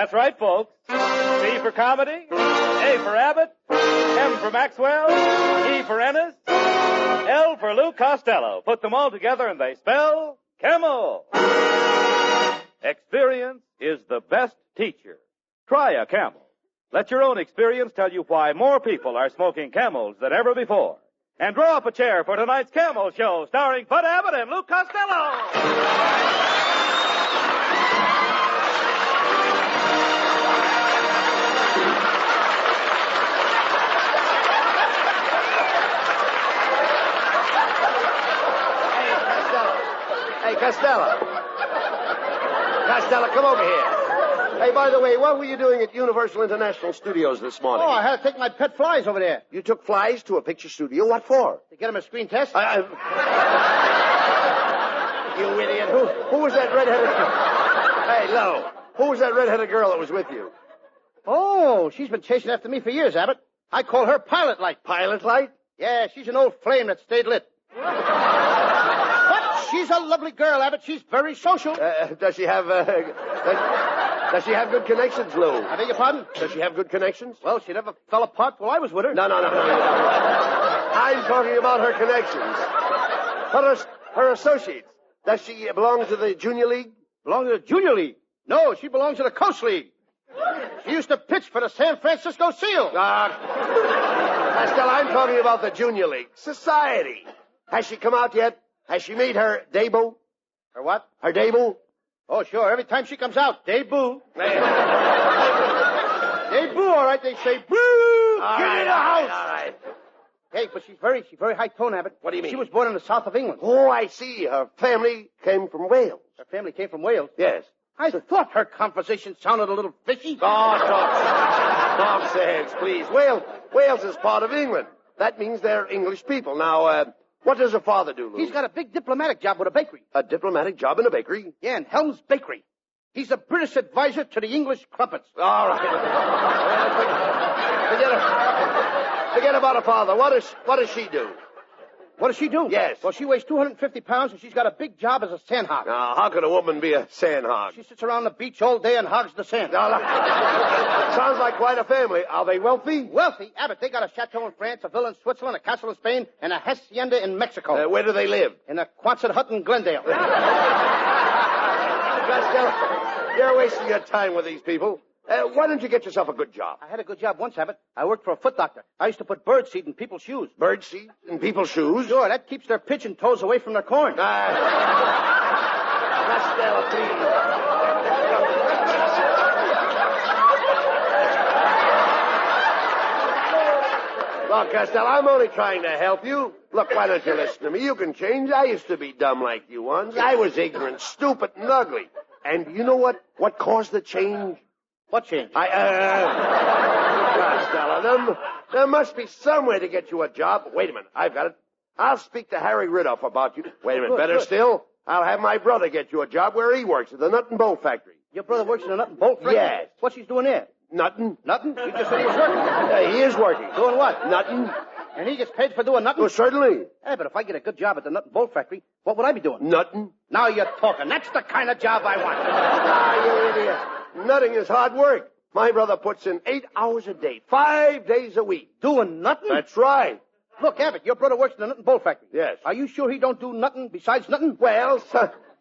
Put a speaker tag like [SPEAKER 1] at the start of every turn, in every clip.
[SPEAKER 1] That's right, folks. C for comedy, A for Abbott, M for Maxwell, E for Ennis, L for Lou Costello. Put them all together and they spell Camel. Experience is the best teacher. Try a Camel. Let your own experience tell you why more people are smoking Camels than ever before. And draw up a chair for tonight's Camel Show, starring Bud Abbott and Lou Costello.
[SPEAKER 2] Hey, Costello. Costello, come over here. Hey, by the way, what were you doing at Universal International Studios this morning?
[SPEAKER 3] Oh, I had to take my pet flies over there.
[SPEAKER 2] You took flies to a picture studio? What for?
[SPEAKER 3] To get them a screen test.
[SPEAKER 2] You idiot. Who was that redheaded... Hey, Lou. Who was that redheaded girl that was with you?
[SPEAKER 3] Oh, she's been chasing after me for years, Abbott. I call her Pilot Light.
[SPEAKER 2] Pilot Light?
[SPEAKER 3] Yeah, she's an old flame that stayed lit. But she's a lovely girl, Abbott. She's very social.
[SPEAKER 2] Does she have good connections, Lou?
[SPEAKER 3] I beg your pardon?
[SPEAKER 2] Does she have good connections?
[SPEAKER 3] Well, she never fell apart while I was with her.
[SPEAKER 2] No. I'm talking about her connections. Her associates. Does she belong to the Junior League?
[SPEAKER 3] Belong to the Junior League? No, she belongs to the Coast League. She used to pitch for the San Francisco Seals.
[SPEAKER 2] Costello, I'm talking about the Junior League. Society. Has she come out yet? Has she made her debut?
[SPEAKER 3] Her what?
[SPEAKER 2] Her debut?
[SPEAKER 3] Oh, sure. Every time she comes out, debut. Debut, all right. They say, boo!
[SPEAKER 2] All
[SPEAKER 3] Get
[SPEAKER 2] right,
[SPEAKER 3] in the house!
[SPEAKER 2] all right.
[SPEAKER 3] Hey, but she's very high-tone, Abbott.
[SPEAKER 2] What do you mean?
[SPEAKER 3] She was born in the south of England.
[SPEAKER 2] Oh, I see. Her family came from Wales.
[SPEAKER 3] Her family came from Wales?
[SPEAKER 2] Yes.
[SPEAKER 3] I thought her conversation sounded a little fishy.
[SPEAKER 2] Oh, talk sense, please. Wales is part of England. That means they're English people. Now, what does her father do, Lou?
[SPEAKER 3] He's got a big diplomatic job with a bakery.
[SPEAKER 2] A diplomatic job in a bakery?
[SPEAKER 3] Yeah, in Helm's Bakery. He's a British advisor to the English crumpets.
[SPEAKER 2] All right. Forget about her father. What does she do?
[SPEAKER 3] What does she do?
[SPEAKER 2] Yes.
[SPEAKER 3] Well, she weighs 250 pounds, and she's got a big job as a sandhog.
[SPEAKER 2] Now, how could a woman be a sandhog?
[SPEAKER 3] She sits around the beach all day and hogs the sand.
[SPEAKER 2] Sounds like quite a family. Are they wealthy?
[SPEAKER 3] Wealthy? Abbott, they got a chateau in France, a villa in Switzerland, a castle in Spain, and a hacienda in Mexico.
[SPEAKER 2] Where do they live?
[SPEAKER 3] In a Quonset hut in Glendale.
[SPEAKER 2] Costello, you're wasting your time with these people. Why don't you get yourself a good job?
[SPEAKER 3] I had a good job once, Abbott. I worked for a foot doctor. I used to put bird seed in people's shoes.
[SPEAKER 2] Bird seed in people's shoes?
[SPEAKER 3] Sure, that keeps their pigeon toes away from their corn.
[SPEAKER 2] Costello, please. Look, Costello, I'm only trying to help you. Look, why don't you listen to me? You can change. I used to be dumb like you once. I was ignorant, stupid, and ugly. And you know what caused the change?
[SPEAKER 3] What change?
[SPEAKER 2] Costello, there must be some way to get you a job. Wait a minute, I've got it. I'll speak to Harry Riddoff about you. Wait a minute, better still, I'll have my brother get you a job where he works at the Nut and Bolt Factory.
[SPEAKER 3] Your brother works in a nut and bolt factory?
[SPEAKER 2] Yes.
[SPEAKER 3] What's he doing there?
[SPEAKER 2] Nothing.
[SPEAKER 3] Nothing? You just said he was working.
[SPEAKER 2] He is working.
[SPEAKER 3] Doing what?
[SPEAKER 2] Nothing.
[SPEAKER 3] And he gets paid for doing nothing?
[SPEAKER 2] Oh, certainly.
[SPEAKER 3] Hey, but if I get a good job at the nut and bolt factory, what would I be doing?
[SPEAKER 2] Nothing.
[SPEAKER 3] Now you're talking. That's the kind of job I want.
[SPEAKER 2] You idiot. Nutting is hard work. My brother puts in 8 hours a day, 5 days a week.
[SPEAKER 3] Doing nothing?
[SPEAKER 2] That's right.
[SPEAKER 3] Look, Abbott, your brother works in the nut and bolt factory.
[SPEAKER 2] Yes.
[SPEAKER 3] Are you sure he don't do nothing besides nothing?
[SPEAKER 2] Well,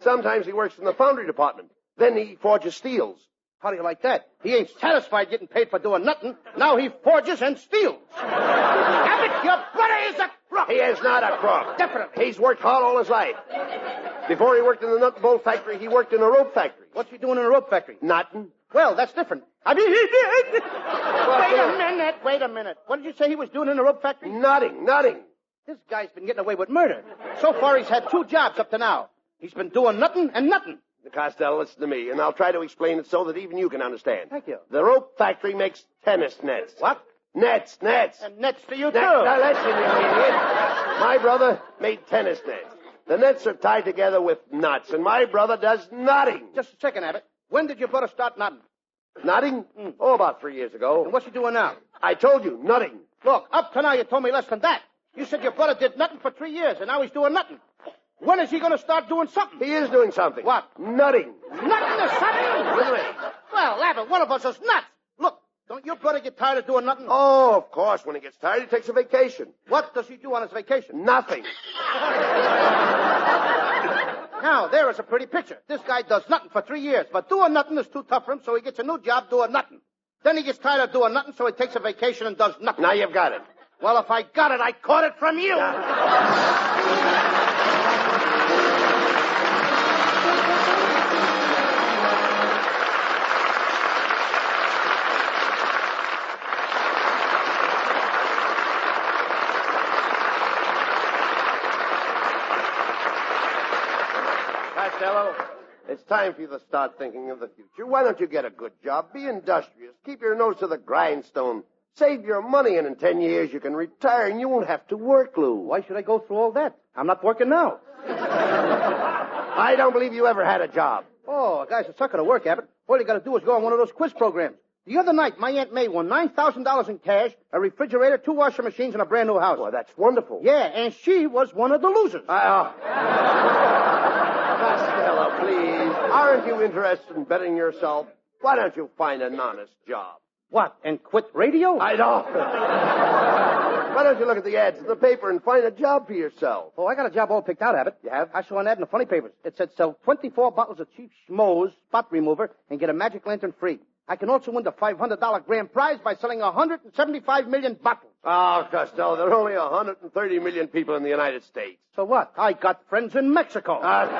[SPEAKER 2] sometimes he works in the foundry department. Then he forges steels.
[SPEAKER 3] How do you like that? He ain't satisfied getting paid for doing nothing. Now he forges and steals. Abbott, your brother is a crook.
[SPEAKER 2] He is not a crook.
[SPEAKER 3] Definitely.
[SPEAKER 2] He's worked hard all his life. Before he worked in the nut and bolt factory, he worked in a rope factory.
[SPEAKER 3] What's he doing in a rope factory?
[SPEAKER 2] Nothing.
[SPEAKER 3] Well, that's different. I mean, Wait a minute. What did you say he was doing in the rope factory?
[SPEAKER 2] Nothing.
[SPEAKER 3] This guy's been getting away with murder. So far, he's had 2 jobs up to now. He's been doing nothing and nothing.
[SPEAKER 2] Costello, listen to me, and I'll try to explain it so that even you can understand.
[SPEAKER 3] Thank you.
[SPEAKER 2] The rope factory makes tennis nets.
[SPEAKER 3] What?
[SPEAKER 2] Nets.
[SPEAKER 3] And nets for you, too.
[SPEAKER 2] Now, listen, you idiot. My brother made tennis nets. The nets are tied together with knots, and my brother does knotting.
[SPEAKER 3] Just a second, Abbott. When did your brother start knotting?
[SPEAKER 2] Knotting? Oh, about 3 years ago.
[SPEAKER 3] And what's he doing now?
[SPEAKER 2] I told you, nutting.
[SPEAKER 3] Look, up to now you told me less than that. You said your brother did nothing for 3 years, and now he's doing nothing. When is he going to start doing something?
[SPEAKER 2] He is doing something.
[SPEAKER 3] What?
[SPEAKER 2] Nutting.
[SPEAKER 3] Nothing or something?
[SPEAKER 2] Really?
[SPEAKER 3] Well, Well, Abbott, one of us is nuts. Look, don't your brother get tired of doing nothing?
[SPEAKER 2] Oh, of course. When he gets tired, he takes a vacation.
[SPEAKER 3] What does he do on his vacation?
[SPEAKER 2] Nothing.
[SPEAKER 3] Now, there is a pretty picture. This guy does nothing for 3 years, but doing nothing is too tough for him, so he gets a new job doing nothing. Then he gets tired of doing nothing, so he takes a vacation and does nothing.
[SPEAKER 2] Now you've got it.
[SPEAKER 3] Well, if I got it, I caught it from you.
[SPEAKER 2] Costello, it's time for you to start thinking of the future. Why don't you get a good job? Be industrious. Keep your nose to the grindstone. Save your money, and in 10 years you can retire, and you won't have to work, Lou.
[SPEAKER 3] Why should I go through all that? I'm not working now.
[SPEAKER 2] I don't believe you ever had a job.
[SPEAKER 3] Oh, guys, it's not going to work, Abbott. All you got to do is go on one of those quiz programs. The other night, my Aunt May won $9,000 in cash, a refrigerator, 2 washing machines, and a brand new house.
[SPEAKER 2] Well, that's wonderful.
[SPEAKER 3] Yeah, and she was one of the losers.
[SPEAKER 2] Costello, please. Aren't you interested in bettering yourself? Why don't you find an honest job?
[SPEAKER 3] What, and quit radio?
[SPEAKER 2] I don't. Why don't you look at the ads in the paper and find a job for yourself?
[SPEAKER 3] Oh, I got a job all picked out, Abbott.
[SPEAKER 2] You have?
[SPEAKER 3] I saw an ad in the funny papers. It said sell 24 bottles of cheap schmoes spot remover and get a magic lantern free. I can also win the $500 grand prize by selling 175 million bottles.
[SPEAKER 2] Oh, Costello, there are only 130 million people in the United States.
[SPEAKER 3] So what? I got friends in Mexico.
[SPEAKER 2] Well,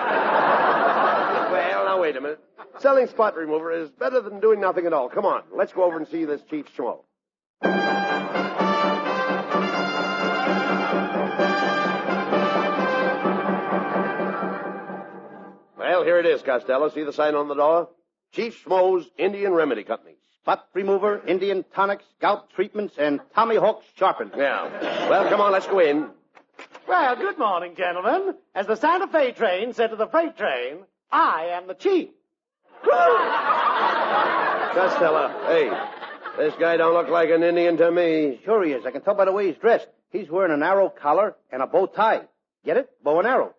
[SPEAKER 2] now wait a minute. Selling spot remover is better than doing nothing at all. Come on, let's go over and see this chief schmo. Well, here it is, Costello. See the sign on the door? Chief Schmo's Indian Remedy Company.
[SPEAKER 3] Spot remover, Indian tonics, gout treatments, and Tommy Hawk's sharpened.
[SPEAKER 2] Yeah. Well, come on, let's go in.
[SPEAKER 4] Well, good morning, gentlemen. As the Santa Fe train said to the freight train, I am the chief.
[SPEAKER 2] Costello, hey, this guy don't look like an Indian to me.
[SPEAKER 3] Sure he is. I can tell by the way he's dressed. He's wearing an arrow collar and a bow tie. Get it? Bow and arrow.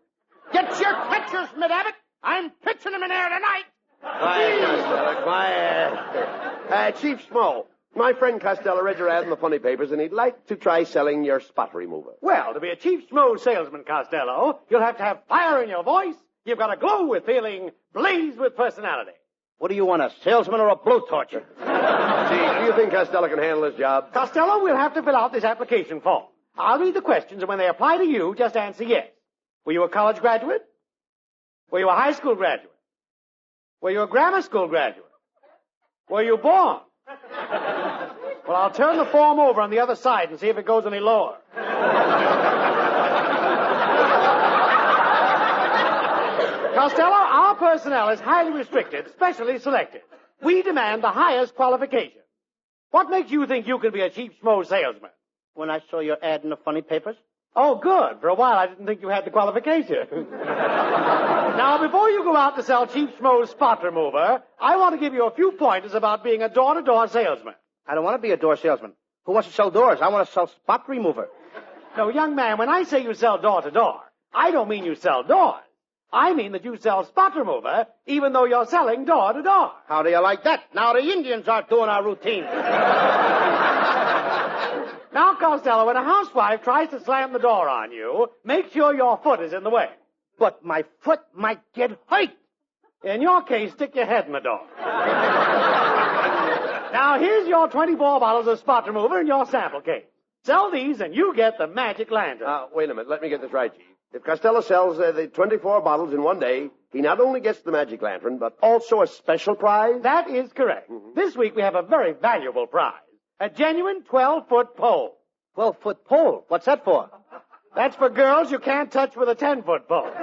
[SPEAKER 3] Get your pictures, Mid Abbott. I'm pitching them in there tonight.
[SPEAKER 2] Quiet, Costello, quiet. Chief Schmo, my friend Costello read your ad in the funny papers, and he'd like to try selling your spot remover.
[SPEAKER 4] Well, to be a chief schmo salesman, Costello, you'll have to have fire in your voice. You've got to glow with feeling, blaze with personality.
[SPEAKER 3] What do you want, a salesman or a blowtorcher?
[SPEAKER 2] Gee, do you think Costello can handle this job?
[SPEAKER 4] Costello, we'll have to fill out this application form. I'll read the questions, and when they apply to you, just answer yes. Were you a college graduate? Were you a high school graduate? Were you a grammar school graduate? Were you born? Well, I'll turn the form over on the other side and see if it goes any lower. Costello, our personnel is highly restricted, specially selected. We demand the highest qualification. What makes you think you can be a cheap schmo salesman?
[SPEAKER 3] When I saw your ad in the funny papers.
[SPEAKER 4] Oh, good. For a while, I didn't think you had the qualification. Now, before you go out to sell cheap schmo's spot remover, I want to give you a few pointers about being a door-to-door salesman.
[SPEAKER 3] I don't want to be a door salesman. Who wants to sell doors? I want to sell spot remover.
[SPEAKER 4] No, young man, when I say you sell door-to-door, I don't mean you sell doors. I mean that you sell spot remover, even though you're selling door-to-door.
[SPEAKER 3] How do you like that? Now the Indians are doing our routine.
[SPEAKER 4] Now, Costello, when a housewife tries to slam the door on you, make sure your foot is in the way.
[SPEAKER 3] But my foot might get hurt.
[SPEAKER 4] In your case, stick your head in the door. Now, here's your 24 bottles of spot remover in your sample case. Sell these and you get the magic lantern.
[SPEAKER 2] Wait a minute. Let me get this right, Chief. If Costello sells the 24 bottles in one day, he not only gets the magic lantern, but also a special prize?
[SPEAKER 4] That is correct. Mm-hmm. This week we have a very valuable prize. A genuine 12-foot pole.
[SPEAKER 3] 12-foot pole? What's that for?
[SPEAKER 4] That's for girls you can't touch with a 10-foot pole. Now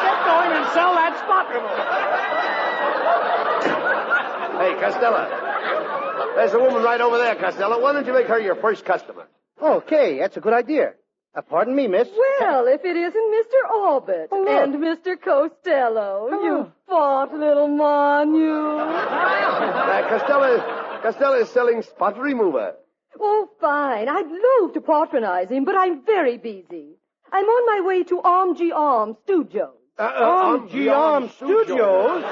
[SPEAKER 4] get going and sell that spot remover.
[SPEAKER 2] Hey, Costello. There's a woman right over there, Costello. Why don't you make her your first customer?
[SPEAKER 3] Okay, that's a good idea. Pardon me, miss.
[SPEAKER 5] Well, if it isn't Mr. Abbott and Mr. Costello, you fat little mon, you.
[SPEAKER 2] Costello is selling spot remover.
[SPEAKER 5] Oh, fine. I'd love to patronize him, but I'm very busy. I'm on my way to Arm Studios.
[SPEAKER 3] Arm Studios?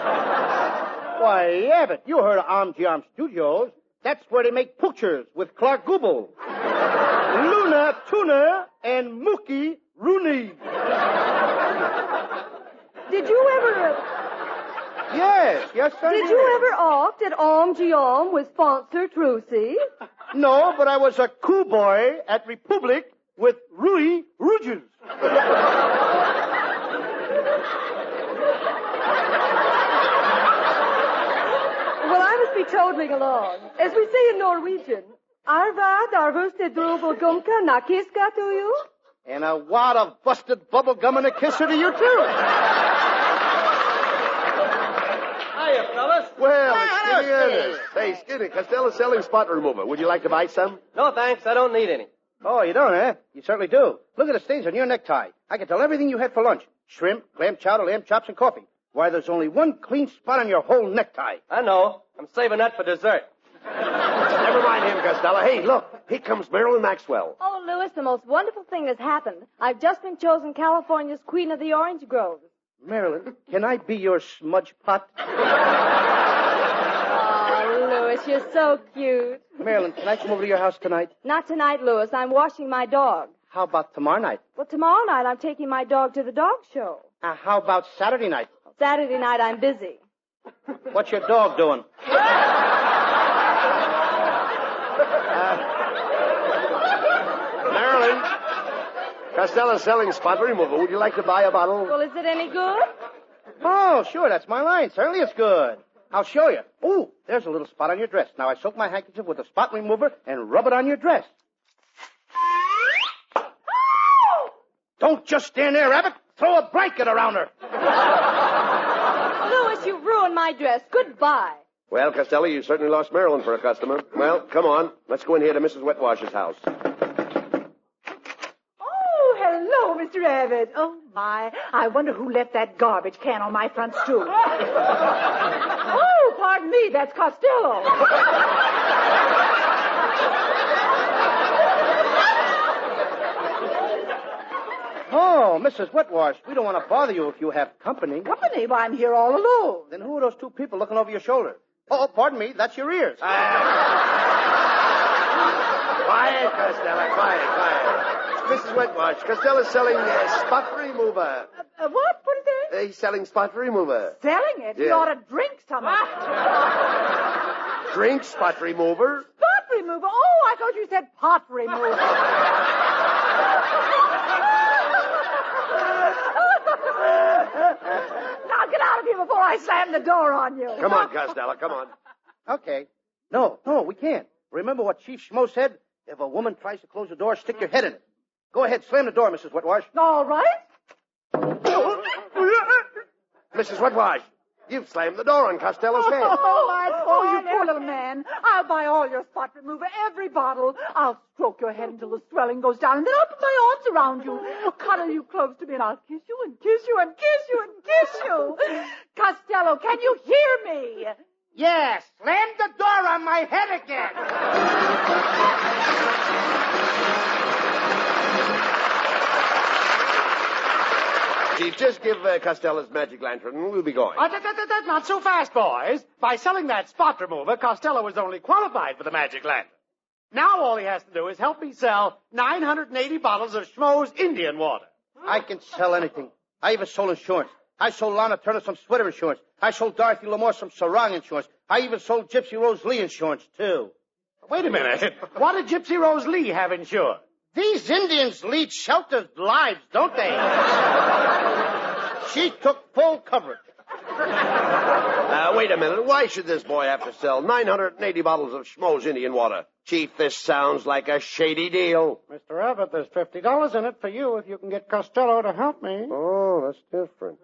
[SPEAKER 3] Why, Abbott, you heard of Arm Studios. That's where they make pictures with Clark Gable, Luna Tuna, and Mookie Rooney.
[SPEAKER 5] Did you ever...
[SPEAKER 3] Yes, sir.
[SPEAKER 5] Did you ever opt at Arm with sponsor Trucy?
[SPEAKER 3] No, but I was a cool boy at Republic with Rui Rouges.
[SPEAKER 5] Well, I must be toddling along. As we say in Norwegian, Arvad arvuste drubelgumka nakiska to you?
[SPEAKER 3] And a wad of busted bubble gum and a kisser to you, too.
[SPEAKER 6] Hiya, fellas.
[SPEAKER 2] Well, it's Skinny Ernest. Hey, Skinny, Costello's selling spot remover. Would you like to buy some?
[SPEAKER 6] No, thanks. I don't need any.
[SPEAKER 3] Oh, you don't, eh? You certainly do. Look at the stains on your necktie. I can tell everything you had for lunch. Shrimp, clam chowder, lamb chops, and coffee. Why, there's only one clean spot on your whole necktie.
[SPEAKER 6] I know. I'm saving that for dessert.
[SPEAKER 2] Never mind him, Costello. Hey, look. Here comes Marilyn Maxwell.
[SPEAKER 5] Oh, Louis, the most wonderful thing has happened. I've just been chosen California's Queen of the Orange Groves.
[SPEAKER 3] Marilyn, can I be your smudge pot?
[SPEAKER 5] Oh, Louis, you're so cute.
[SPEAKER 3] Marilyn, can I come over to your house tonight?
[SPEAKER 5] Not tonight, Louis. I'm washing my dog.
[SPEAKER 3] How about tomorrow night?
[SPEAKER 5] Well, tomorrow night I'm taking my dog to the dog show.
[SPEAKER 3] How about Saturday night?
[SPEAKER 5] Saturday night I'm busy.
[SPEAKER 3] What's your dog doing?
[SPEAKER 2] Marilyn, Costello's selling spot remover. Would you like to buy a bottle?
[SPEAKER 5] Well, is it any good?
[SPEAKER 3] Oh, sure, that's my line. Certainly it's good. I'll show you. Ooh, there's a little spot on your dress. Now I soak my handkerchief with the spot remover and rub it on your dress. Don't just stand there, Abbott. Throw a blanket around her.
[SPEAKER 5] Louis, you ruined my dress. Goodbye.
[SPEAKER 2] Well, Costello, you certainly lost Marilyn for a customer. Well, come on. Let's go in here to Mrs. Wetwash's house.
[SPEAKER 7] Oh, hello, Mr. Abbott. Oh, my. I wonder who left that garbage can on my front stoop. Oh, pardon me. That's Costello.
[SPEAKER 3] Oh, Mrs. Wetwash, we don't want to bother you if you have company.
[SPEAKER 7] Company? Well, I'm here all alone.
[SPEAKER 3] Then who are those two people looking over your shoulder? Oh, pardon me. That's your ears.
[SPEAKER 2] Quiet, Costello. Quiet. Mrs. Wetwash, Costello's selling spot remover.
[SPEAKER 7] What? What is that?
[SPEAKER 2] He's selling spot remover.
[SPEAKER 7] Selling it? He
[SPEAKER 2] Yeah.
[SPEAKER 7] ought to drink some of it.
[SPEAKER 2] Drink spot remover?
[SPEAKER 7] Spot remover? Oh, I thought you said pot remover. Now get out of here before I slam the door on you.
[SPEAKER 2] Come on, Costello, come on.
[SPEAKER 3] Okay. No, we can't. Remember what Chief Schmo said? If a woman tries to close the door, stick your head in it. Go ahead, slam the door, Mrs. Wetwash.
[SPEAKER 7] All right.
[SPEAKER 2] Mrs. Wetwash, you've slammed the door on Costello's head.
[SPEAKER 7] Oh, you poor little man. I'll buy all your spot remover, every bottle. I'll stroke your head until the swelling goes down, and then I'll put my arms around you, cuddle you close to me, and I'll kiss you and kiss you and kiss you and kiss you. Costello, can you hear me?
[SPEAKER 3] Yeah, slam the door on my head again.
[SPEAKER 2] Chief, just give Costello's magic lantern and we'll be going.
[SPEAKER 4] Not so fast, boys. By selling that spot remover, Costello was only qualified for the magic lantern. Now all he has to do is help me sell 980 bottles of Schmo's Indian water.
[SPEAKER 3] I can sell anything. I even sold insurance. I sold Lana Turner some sweater insurance. I sold Dorothy Lamore some sarong insurance. I even sold Gypsy Rose Lee insurance, too.
[SPEAKER 4] Wait a minute. What did Gypsy Rose Lee have insured?
[SPEAKER 3] These Indians lead sheltered lives, don't they? She took full coverage.
[SPEAKER 2] Wait a minute. Why should this boy have to sell 980 bottles of Schmo's Indian water? Chief, this sounds like a shady deal.
[SPEAKER 4] Mr. Abbott, there's $50 in it for you if you can get Costello to help me.
[SPEAKER 2] Oh, that's different.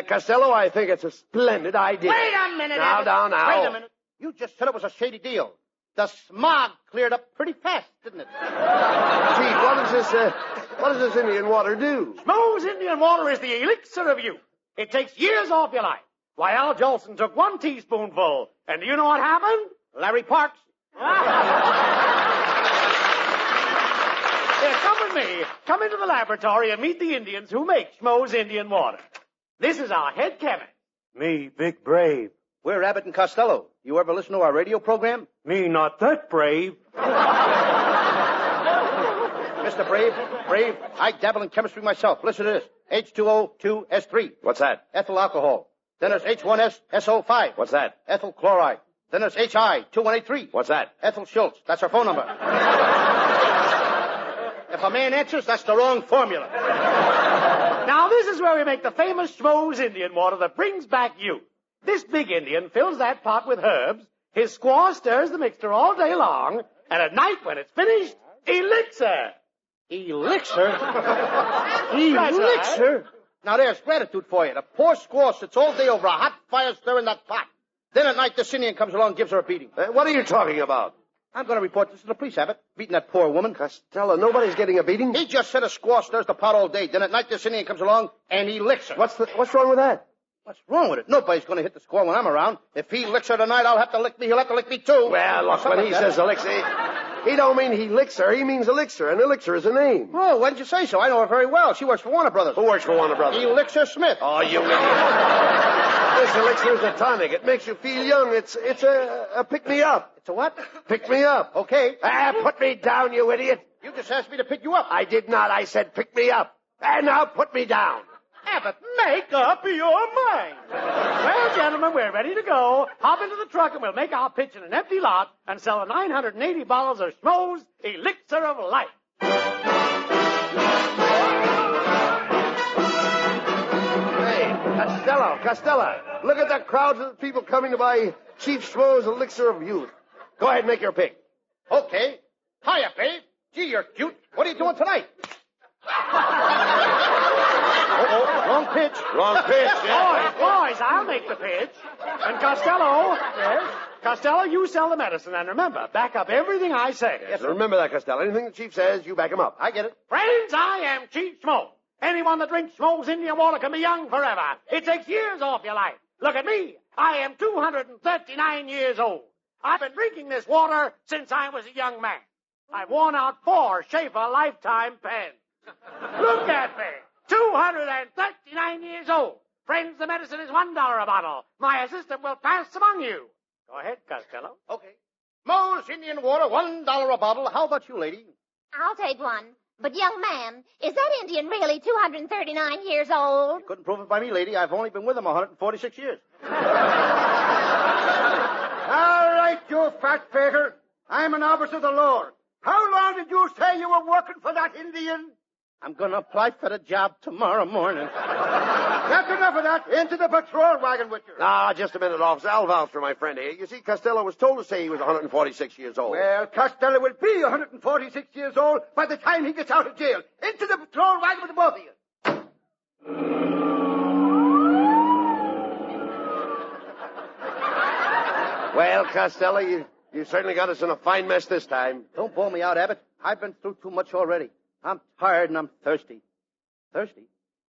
[SPEAKER 2] Costello, I think it's a splendid idea.
[SPEAKER 3] Wait a minute,
[SPEAKER 2] Now,
[SPEAKER 3] Abbott.
[SPEAKER 2] down, now.
[SPEAKER 3] Wait a minute. You just said it was a shady deal. The smog cleared up pretty fast, didn't it?
[SPEAKER 2] Chief, what does this Indian water do?
[SPEAKER 4] Schmo's Indian water is the elixir of youth. It takes years off your life. Why, Al Jolson took 1 teaspoonful, and do you know what happened?
[SPEAKER 3] Larry Parks.
[SPEAKER 4] Here, come with me. Come into the laboratory and meet the Indians who make Schmo's Indian water. This is our head chemist.
[SPEAKER 8] Me, Big Brave.
[SPEAKER 3] We're Abbott and Costello. You ever listen to our radio program?
[SPEAKER 4] Me not that brave.
[SPEAKER 3] Mr. Brave, I dabble in chemistry myself. Listen to this. H2O2S3.
[SPEAKER 2] What's that?
[SPEAKER 3] Ethyl alcohol. Then there's H1SSO5.
[SPEAKER 2] What's that?
[SPEAKER 3] Ethyl chloride. Then there's HI2183.
[SPEAKER 2] What's that?
[SPEAKER 3] Ethel Schultz. That's her phone number. If a man answers, that's the wrong formula.
[SPEAKER 4] Now, this is where we make the famous Schmoes Indian water that brings back youth. This big Indian fills that pot with herbs. His squaw stirs the mixture all day long. And at night, when it's finished, elixir.
[SPEAKER 3] Elixir? Elixir? Now, there's gratitude for you. The poor squaw sits all day over a hot fire stirring that pot. Then at night, this Indian comes along and gives her a beating.
[SPEAKER 2] What are you talking about?
[SPEAKER 3] I'm going to report this to the police, Abbott. Beating that poor woman.
[SPEAKER 2] Costello, nobody's getting a beating?
[SPEAKER 3] He just said a squaw stirs the pot all day. Then at night, this Indian comes along and he licks her.
[SPEAKER 2] What's wrong with that?
[SPEAKER 3] What's wrong with it? Nobody's going to hit the squaw when I'm around. If he licks her tonight, I'll have to lick me. He'll have to lick me, too.
[SPEAKER 2] Well, look, when he says elixir, he don't mean he licks her. He means elixir, and elixir is a name.
[SPEAKER 3] Oh, why didn't you say so? I know her very well. She works for Warner Brothers.
[SPEAKER 2] Who works for Warner Brothers?
[SPEAKER 3] Elixir Smith.
[SPEAKER 2] Oh, you idiot. This elixir is a tonic. It makes you feel young. It's a pick-me-up.
[SPEAKER 3] It's a what?
[SPEAKER 2] Pick me up.
[SPEAKER 3] Okay.
[SPEAKER 2] Put me down, you idiot.
[SPEAKER 3] You just asked me to pick you up.
[SPEAKER 2] I did not. I said pick me up. And now put me down.
[SPEAKER 4] Abbott, make up your mind. Well, gentlemen, we're ready to go. Hop into the truck and we'll make our pitch in an empty lot and sell the 980 bottles of Schmoes Elixir of Life.
[SPEAKER 2] Hey, Costello, look at that crowd of people coming to buy Chief Schmoes Elixir of Youth. Go ahead and make your pick.
[SPEAKER 3] Okay. Hiya, babe. Gee, you're cute. What are you doing tonight? Wrong pitch.
[SPEAKER 2] Wrong pitch, yeah.
[SPEAKER 4] Boys, I'll make the pitch. And Costello. Yes? Costello, you sell the medicine. And remember, back up everything I say.
[SPEAKER 2] Yes, remember that, Costello. Anything the chief says, you back him up.
[SPEAKER 3] I get it.
[SPEAKER 4] Friends, I am Chief Schmoe. Anyone that drinks Schmoes Indian water can be young forever. It takes years off your life. Look at me. I am 239 years old. I've been drinking this water since I was a young man. I've worn out 4 Schaefer lifetime pens. Look at me. 239 years old. Friends, the medicine is $1 a bottle. My assistant will pass among you. Go ahead, Costello.
[SPEAKER 3] Okay. Moe's Indian water, $1 a bottle. How about you, lady?
[SPEAKER 8] I'll take one. But, young man, is that Indian really 239 years old?
[SPEAKER 3] You couldn't prove it by me, lady. I've only been with him 146 years. All right, you fat faker. I'm an officer of the law. How long did you say you were working for that Indian? I'm going to apply for the job tomorrow morning. That's enough of that. Into the patrol wagon with you.
[SPEAKER 2] Just a minute, officer. I'll vouch for my friend here. You see, Costello was told to say he was 146 years old.
[SPEAKER 3] Well, Costello will be 146 years old by the time he gets out of jail. Into the patrol wagon with the both of you.
[SPEAKER 2] Well, Costello, you certainly got us in a fine mess this time.
[SPEAKER 3] Don't bawl me out, Abbott. I've been through too much already. I'm tired and I'm thirsty. Thirsty?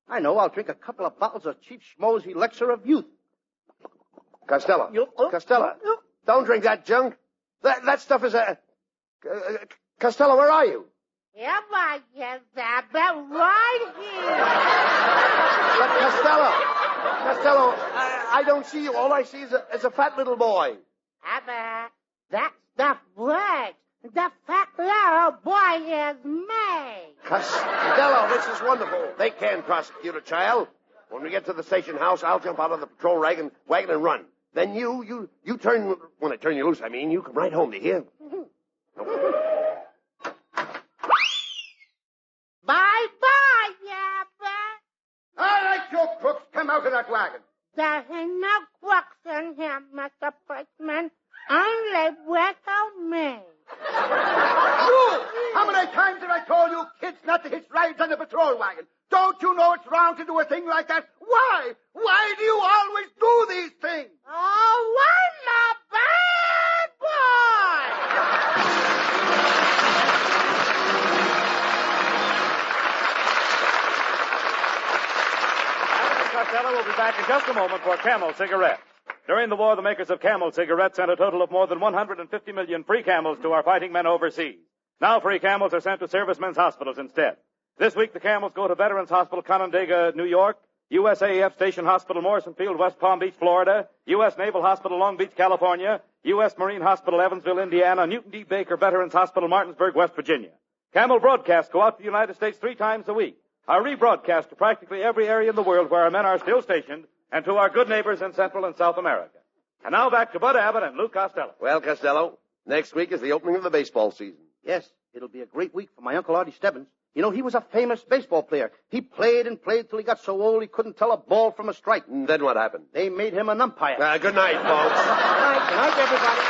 [SPEAKER 3] I know. I'll drink a couple of bottles of Chief Schmoes Elixir of Youth.
[SPEAKER 2] Costello. Costello. Don't drink that junk. That stuff is a... Costello, where are you?
[SPEAKER 8] Yeah, I guess Abbott right
[SPEAKER 2] But Costello, I don't see you. All I see is a fat little boy.
[SPEAKER 8] here. Abbott, that stuff works. The fat little boy is me.
[SPEAKER 2] Costello, this is wonderful. They can't prosecute a child. When we get to the station house, I'll jump out of the patrol wagon and run. Then you turn, when I turn you loose, you come right home, do you hear?
[SPEAKER 8] Bye-bye, Abbott.
[SPEAKER 3] All right, you crooks, come out of that wagon.
[SPEAKER 8] There ain't no crooks in here, Mr. Policeman. Only without me.
[SPEAKER 3] You! How many times have I told you kids not to hitch rides on the patrol wagon? Don't you know it's wrong to do a thing like that? Why? Why do you always do these things?
[SPEAKER 8] Oh, I'm a bad boy!
[SPEAKER 1] Abbott and Costello will be back in just a moment for Camel cigarettes. During the war, the makers of Camel cigarettes sent a total of more than 150 million free Camels to our fighting men overseas. Now free Camels are sent to servicemen's hospitals instead. This week, the Camels go to Veterans Hospital, Canandaigua, New York, USAF Station Hospital, Morrison Field, West Palm Beach, Florida. U.S. Naval Hospital, Long Beach, California. U.S. Marine Hospital, Evansville, Indiana. Newton D. Baker Veterans Hospital, Martinsburg, West Virginia. Camel broadcasts go out to the United States 3 times a week. Are rebroadcast to practically every area in the world where our men are still stationed, and to our good neighbors in Central and South America. And now back to Bud Abbott and Lou Costello.
[SPEAKER 2] Well, Costello, next week is the opening of the baseball season.
[SPEAKER 3] Yes, it'll be a great week for my Uncle Artie Stebbins. You know, he was a famous baseball player. He played and played till he got so old he couldn't tell a ball from a strike.
[SPEAKER 2] And then what happened?
[SPEAKER 3] They made him an umpire.
[SPEAKER 2] Good night, folks.
[SPEAKER 3] Good night, everybody.